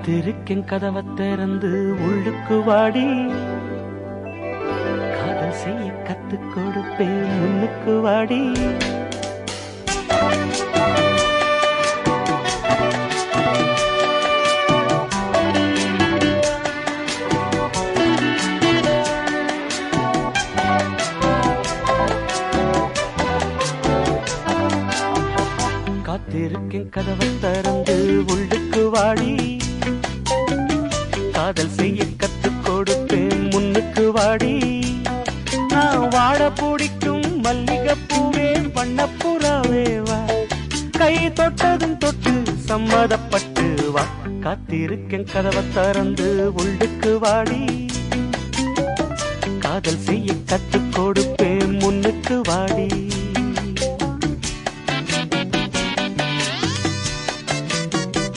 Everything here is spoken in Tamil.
காத்திருக்கேன் கதவை திறந்து உள்ளுக்கு வாடி, காதல் செய்ய கத்துக் கொடுப்பேன் முன்னுக்கு வாடி. காத்திருக்கேன் கதவை திறந்து உள்ளுக்கு வாடி, காதல் செய்ய கத்துக் கொடுப்பேன் முன்னுக்கு வாடி. நான் வாட பிடிக்கும் மல்லிகைப்பூவே வண்ணப்புறாவே வா, கை தொட்டதும் தொட்டு சம்மதப்பட்டு வா. காத்திருக்கேன் கதவை திறந்து உள்ளுக்கு வாடி, காதல் செய்ய கத்துக் கொடுப்பேன் முன்னுக்கு வாடி.